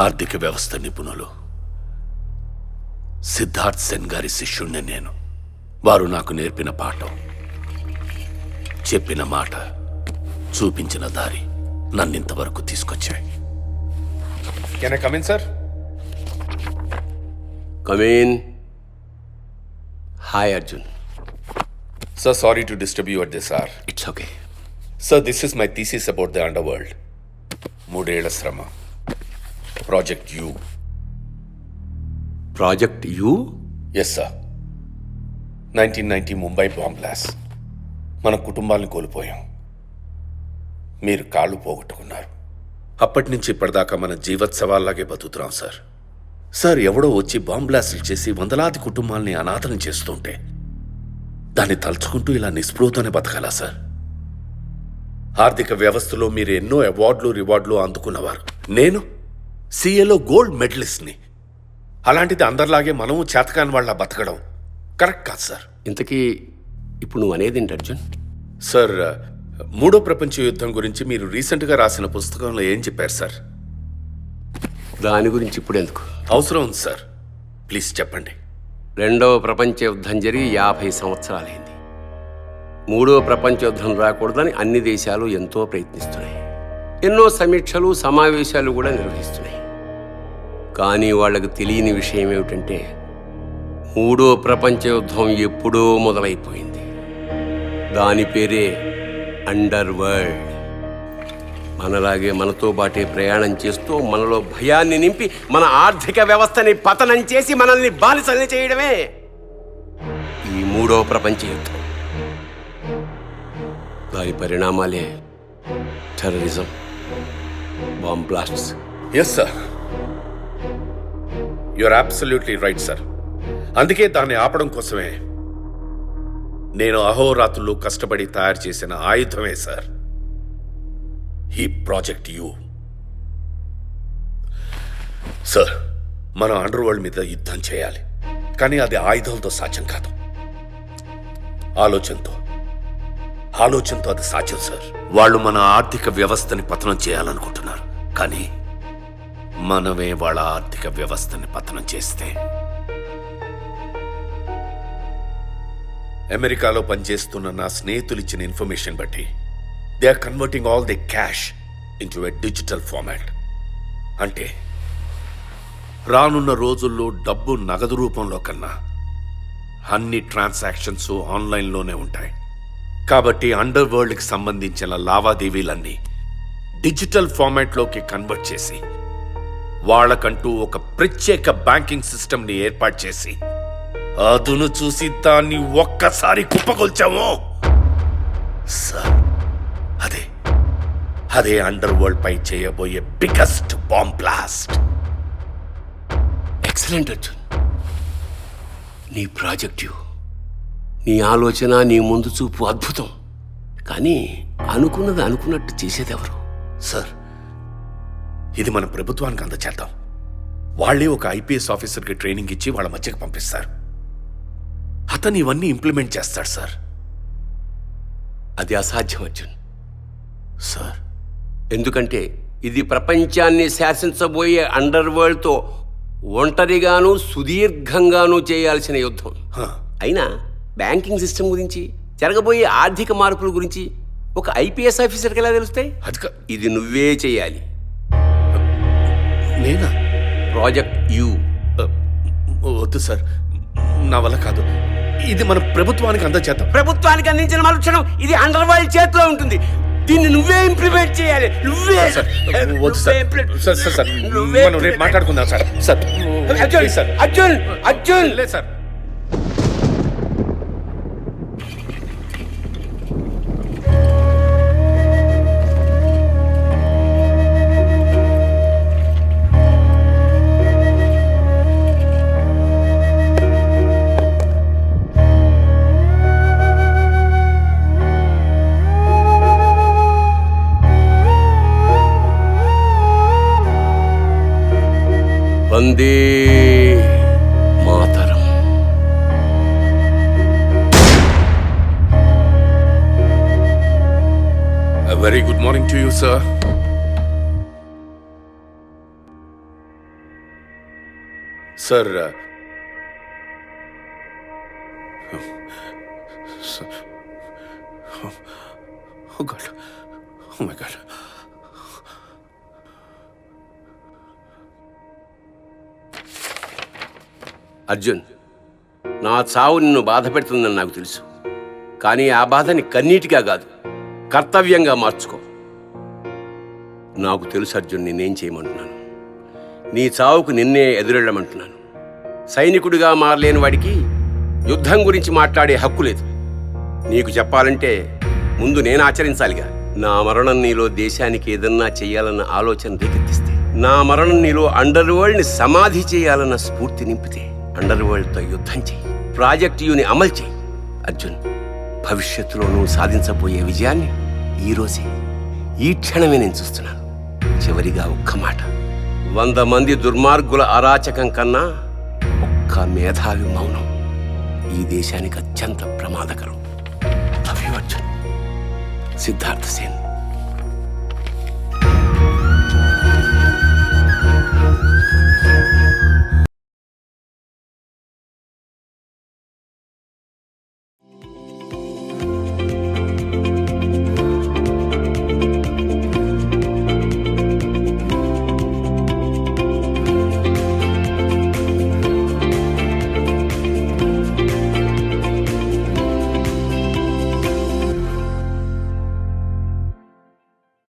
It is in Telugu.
ఆర్థిక వ్యవస్థ నిపుణులు సిద్ధార్థ్ సెన్ గారి శిష్యుణ్ణి నేను. వారు నాకు నేర్పిన పాఠం, చెప్పిన మాట, చూపించిన దారి నన్నింతవరకు తీసుకొచ్చాయి. Can I come in, sir? Come in. Hi, Arjun. Sir, sorry to disturb you at this hour. It's okay. Sir, this is my thesis about the underworld. Moodela Srama. Project U. Project U? Yes, sir. 1990 Mumbai bomb blast. మన కుటుంబాలను కోల్పోయాం. మీరు కాళ్ళు పోగొట్టుకున్నారు. అప్పటి నుంచి ఇప్పటిదాకా మన జీవోత్సవాల్లాగే బతుకుతున్నాం సార్. సార్, ఎవడో వచ్చి బాంబ్ బ్లాస్టులు చేసి వందలాది కుటుంబాలని అనాథనం చేస్తుంటే దాన్ని తలుచుకుంటూ ఇలా నిస్పృహతోనే బతకాలా సార్? ఆర్థిక వ్యవస్థలో మీరు ఎన్నో అవార్డులు రివార్డులు అందుకున్నవారు. నేను సిఏలో గోల్డ్ మెడలిస్ట్ని. అలాంటిది అందరిలాగే మనము చేతకాని వాళ్ళ బతకడం కరెక్ట్ కాదు సార్. ఇంతకీ ఇప్పుడు నువ్వు అనేది ఏంటి అర్జున్? సార్, మూడో ప్రపంచ యుద్ధం గురించి మీరు రీసెంట్గా రాసిన పుస్తకంలో ఏం చెప్పారు సార్? దాని గురించి ఇప్పుడు ఎందుకు? అవసరం ఉంది సార్, ప్లీజ్ చెప్పండి. రెండవ ప్రపంచ యుద్ధం జరిగి 50 సంవత్సరాలైంది. మూడో ప్రపంచ యుద్ధం రాకూడదని అన్ని దేశాలు ఎంతో ప్రయత్నిస్తున్నాయి. ఎన్నో సమీక్షలు, సమావేశాలు కూడా నిర్వహిస్తున్నాయి. కానీ వాళ్ళకు తెలియని విషయం ఏమిటంటే మూడో ప్రపంచ యుద్ధం ఎప్పుడో మొదలైపోయింది. దాని పేరే అండర్ వరల్డ్. మనలాగే మనతో బాటే ప్రయాణం చేస్తూ మనలో భయాన్ని నింపి మన ఆర్థిక వ్యవస్థని పతనం చేసి మనల్ని బానిసల్ని చేయడమే ఈ మూడో ప్రపంచ యుద్ధం. దాని పరిణామాలే terrorism, bomb blasts. Yes sir, you're absolutely right sir. అందుకే దాన్ని ఆపడం కోసమే నేను అహోరాత్రులు కష్టపడి తయారు చేసిన ఆయుధమే సార్ ఈ ప్రాజెక్ట్ యూ. సార్, మనం అండర్ వరల్డ్ మీద యుద్ధం చేయాలి, కానీ అది ఆయుధాలతో సాధ్యం కాదు. ఆలోచనతో అది సాధ్యం సార్. వాళ్ళు మన ఆర్థిక వ్యవస్థని పతనం చేయాలనుకుంటున్నారు, కానీ మనమే వాళ్ళ ఆర్థిక వ్యవస్థని పతనం చేస్తే. అమెరికాలో పనిచేస్తున్న నా స్నేహితులు ఇచ్చిన ఇన్ఫర్మేషన్ బట్టి they are converting all the cash into a digital format. అంటే రానున్న రోజుల్లో డబ్బు నగదు రూపంలో కన్నా అన్ని ట్రాన్సాక్షన్స్ ఆన్లైన్లోనే ఉంటాయి. కాబట్టి అండర్ వరల్డ్కి సంబంధించిన లావాదేవీలన్నీ డిజిటల్ ఫార్మాట్లోకి కన్వర్ట్ చేసి వాళ్ళకంటూ ఒక ప్రత్యేక బ్యాంకింగ్ సిస్టమ్ని ఏర్పాటు చేసి అదును చూసి దాన్ని ఒక్కసారి కుప్పకొల్చాము సార్. అదే అండర్ వరల్డ్ పై చేయబోయే biggest bomb blast. Excellent Arjun. నీ ప్రాజెక్టు, నీ ఆలోచన, నీ ముందు చూపు అద్భుతం. కానీ అనుకున్నది అనుకున్నట్టు చేసేదెవరు? సార్, ఇది మన ప్రభుత్వానికి అందచేద్దాం. వాళ్ళే ఒక ఐపీఎస్ ఆఫీసర్కి ట్రైనింగ్ ఇచ్చి వాళ్ళ మధ్యకి పంపిస్తారు. అతను ఇవన్నీ ఇంప్లిమెంట్ చేస్తాడు సార్. అది అసాధ్యం అర్జున్ సార్. ఎందుకంటే ఇది ప్రపంచాన్ని శాసించబోయే అండర్ వరల్డ్తో ఒంటరిగాను సుదీర్ఘంగానూ చేయాల్సిన యుద్ధం. అయినా బ్యాంకింగ్ సిస్టమ్ గురించి, జరగబోయే ఆర్థిక మార్పుల గురించి ఒక ఐపీఎస్ ఆఫీసర్కి ఎలా తెలుస్తాయి? ఇది నువ్వే చేయాలి. నేనా? Project you. వద్దు సార్, నా వల్ల కాదు. ఇది మన ప్రభుత్వానికి అందచేద్దాం. ప్రభుత్వానికి అందించిన మరుక్షణం ఇది అండర్ వరల్డ్ చేతిలో ఉంటుంది. దీన్ని నువ్వే ఇంప్లిమెంట్ చేయాలి. నువ్వే. వద్దు సార్, సార్ మనం రేపు మాట్లాడుకుందాం సార్. సార్ అర్జున్ లేదు sir. Vande Mataram. A very good morning to you, sir. Sir Oh God. Oh my God. Arjun, నా చావు నిన్ను బాధ పెడుతుందని నాకు తెలుసు. కానీ ఆ బాధని కన్నీటిగా కాదు, కర్తవ్యంగా మార్చుకో. నాకు తెలుసు అర్జున్, నేనేం చేయమంటున్నాను. నీ చావుకు నిన్నే ఎదురెళ్ళమంటున్నాను. సైనికుడిగా మారలేని వాడికి యుద్ధం గురించి మాట్లాడే హక్కు లేదు. నీకు చెప్పాలంటే ముందు నేను ఆచరించాలిగా. నా మరణం నీలో దేశానికి ఏదన్నా చెయ్యాలన్న ఆలోచన రేకెత్తిస్తే, నా మరణం నీలో అండర్ వరల్డ్ని సమాధి చేయాలన్న స్ఫూర్తి నింపితే, అండర్ వరల్డ్తో యుద్ధం చెయ్యి, ప్రాజెక్ట్ యూని అమలు చెయ్యి. అర్జున్, భవిష్యత్తులో నువ్వు సాధించబోయే విజయాన్ని ఈరోజే, ఈ క్షణమే నేను చూస్తున్నాను. చివరిగా ఒక్క మాట, 100 మంది దుర్మార్గుల అరాచకం కన్నా ఒక్క మేధావి మౌనం ఈ దేశానికి అత్యంత ప్రమాదకరం. Love you Arjun. సిద్ధార్థ సేన్.